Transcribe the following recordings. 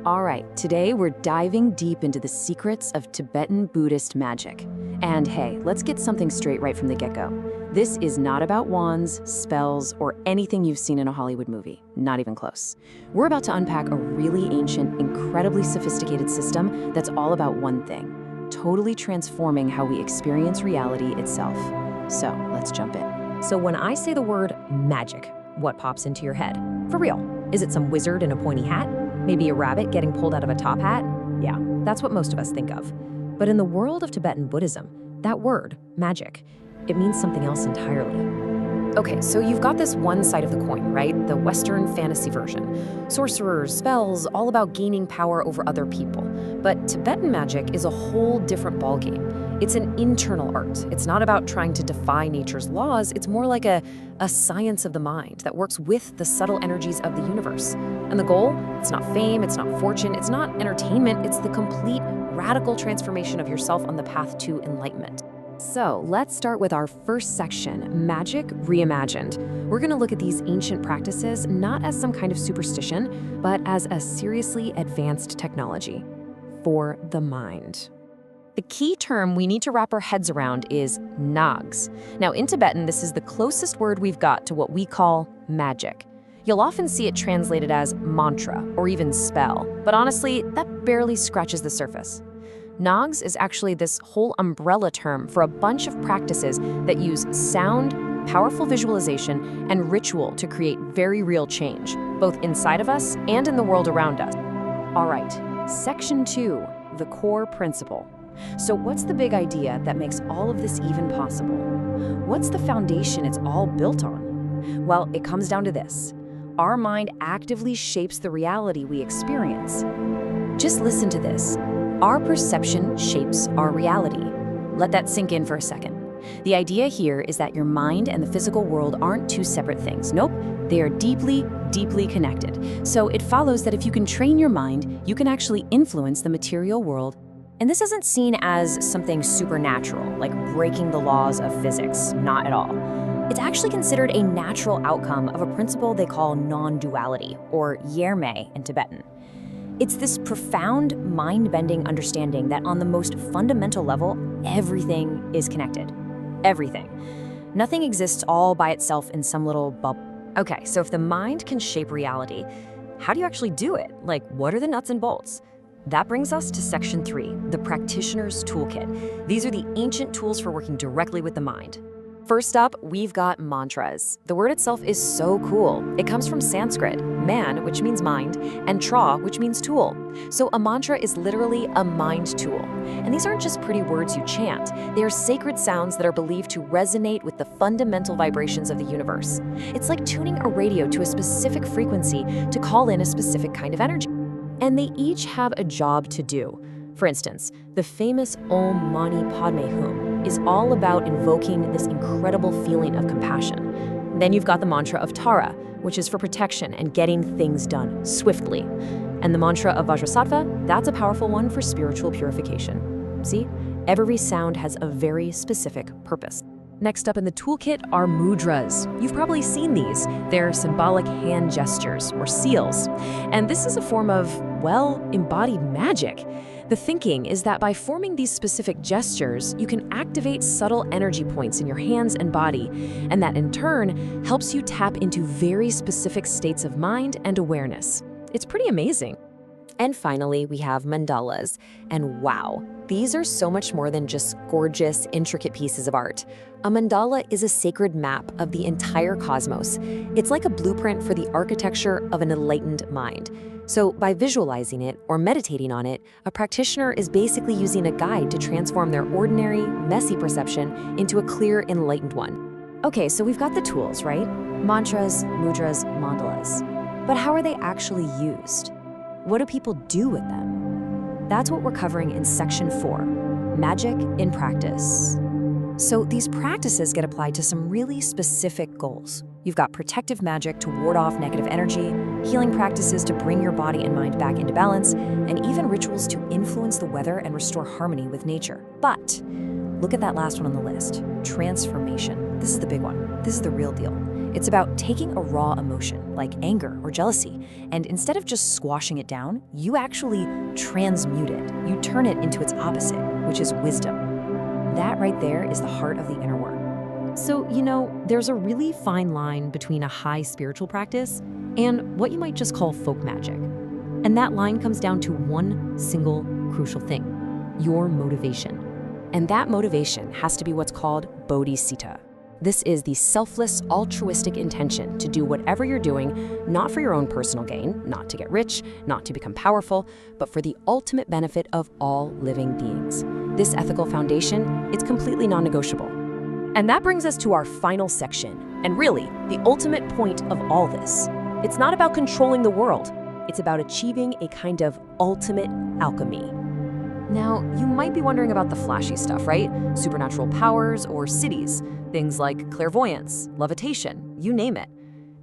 All right, today we're diving deep into the secrets of Tibetan Buddhist magic. And hey, let's get something straight right from the get-go. This is not about wands, spells, or anything you've seen in a Hollywood movie. Not even close. We're about to unpack a really ancient, incredibly sophisticated system that's all about one thing: totally transforming how we experience reality itself. So let's jump in. So when I say the word magic, what pops into your head? For real, is it some wizard in a pointy hat? Maybe a rabbit getting pulled out of a top hat? Yeah, that's what most of us think of. But in the world of Tibetan Buddhism, that word, magic, it means something else entirely. Okay, so you've got this one side of the coin, right? The Western fantasy version. Sorcerers, spells, all about gaining power over other people. But Tibetan magic is a whole different ballgame. It's an internal art. It's not about trying to defy nature's laws. It's more like a science of the mind that works with the subtle energies of the universe. And the goal? It's not fame, it's not fortune, it's not entertainment, it's the complete radical transformation of yourself on the path to enlightenment. So let's start with our first section, Magic Reimagined. We're going to look at these ancient practices not as some kind of superstition, but as a seriously advanced technology for the mind. The key term we need to wrap our heads around is ngags. Now, in Tibetan, this is the closest word we've got to what we call magic. You'll often see it translated as mantra or even spell, but honestly, that barely scratches the surface. Ngags is actually this whole umbrella term for a bunch of practices that use sound, powerful visualization, and ritual to create very real change, both inside of us and in the world around us. All right, section 2, the core principle. So what's the big idea that makes all of this even possible? What's the foundation it's all built on? Well, it comes down to this. Our mind actively shapes the reality we experience. Just listen to this. Our perception shapes our reality. Let that sink in for a second. The idea here is that your mind and the physical world aren't two separate things. Nope, they are deeply, deeply connected. So it follows that if you can train your mind, you can actually influence the material world. And this isn't seen as something supernatural, like breaking the laws of physics, not at all. It's actually considered a natural outcome of a principle they call non-duality, or yerme in Tibetan. It's this profound, mind-bending understanding that on the most fundamental level, everything is connected. Everything. Nothing exists all by itself in some little bubble. Okay, so if the mind can shape reality, how do you actually do it? Like, what are the nuts and bolts? That brings us to section 3, the Practitioner's Toolkit. These are the ancient tools for working directly with the mind. First up, we've got mantras. The word itself is so cool. It comes from Sanskrit, man, which means mind, and tra, which means tool. So a mantra is literally a mind tool. And these aren't just pretty words you chant. They are sacred sounds that are believed to resonate with the fundamental vibrations of the universe. It's like tuning a radio to a specific frequency to call in a specific kind of energy. And they each have a job to do. For instance, the famous Om Mani Padme Hum is all about invoking this incredible feeling of compassion. Then you've got the mantra of Tara, which is for protection and getting things done swiftly. And the mantra of Vajrasattva, that's a powerful one for spiritual purification. See, every sound has a very specific purpose. Next up in the toolkit are mudras. You've probably seen these. They're symbolic hand gestures, or seals. And this is a form of, well, embodied magic. The thinking is that by forming these specific gestures, you can activate subtle energy points in your hands and body, and that in turn helps you tap into very specific states of mind and awareness. It's pretty amazing. And finally, we have mandalas. And wow, these are so much more than just gorgeous, intricate pieces of art. A mandala is a sacred map of the entire cosmos. It's like a blueprint for the architecture of an enlightened mind. So by visualizing it or meditating on it, a practitioner is basically using a guide to transform their ordinary, messy perception into a clear, enlightened one. Okay, so we've got the tools, right? Mantras, mudras, mandalas. But how are they actually used? What do people do with them? That's what we're covering in section 4, Magic in Practice. So these practices get applied to some really specific goals. You've got protective magic to ward off negative energy, healing practices to bring your body and mind back into balance, and even rituals to influence the weather and restore harmony with nature. But look at that last one on the list, transformation. This is the big one. This is the real deal. It's about taking a raw emotion, like anger or jealousy, and instead of just squashing it down, you actually transmute it. You turn it into its opposite, which is wisdom. That right there is the heart of the inner work. So, there's a really fine line between a high spiritual practice and what you might just call folk magic. And that line comes down to one single crucial thing: your motivation. And that motivation has to be what's called bodhicitta. This is the selfless, altruistic intention to do whatever you're doing, not for your own personal gain, not to get rich, not to become powerful, but for the ultimate benefit of all living beings. This ethical foundation, it's completely non-negotiable. And that brings us to our final section, and really, the ultimate point of all this. It's not about controlling the world. It's about achieving a kind of ultimate alchemy. Now, you might be wondering about the flashy stuff, right? Supernatural powers or cities, things like clairvoyance, levitation, you name it.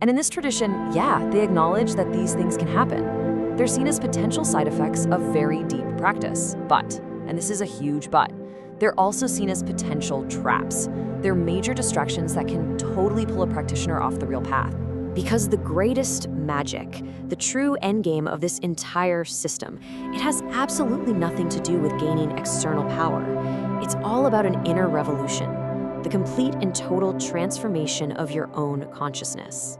And in this tradition, yeah, they acknowledge that these things can happen. They're seen as potential side effects of very deep practice. But, and this is a huge but, they're also seen as potential traps. They're major distractions that can totally pull a practitioner off the real path. Because the greatest magic, the true endgame of this entire system, it has absolutely nothing to do with gaining external power. It's all about an inner revolution, the complete and total transformation of your own consciousness.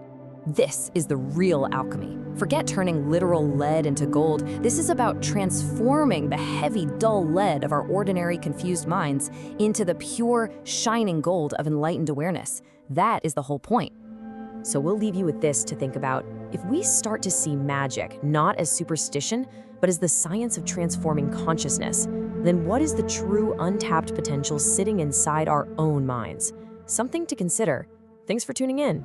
This is the real alchemy. Forget turning literal lead into gold. This is about transforming the heavy, dull lead of our ordinary, confused minds into the pure, shining gold of enlightened awareness. That is the whole point. So we'll leave you with this to think about. If we start to see magic not as superstition, but as the science of transforming consciousness, then what is the true untapped potential sitting inside our own minds? Something to consider. Thanks for tuning in.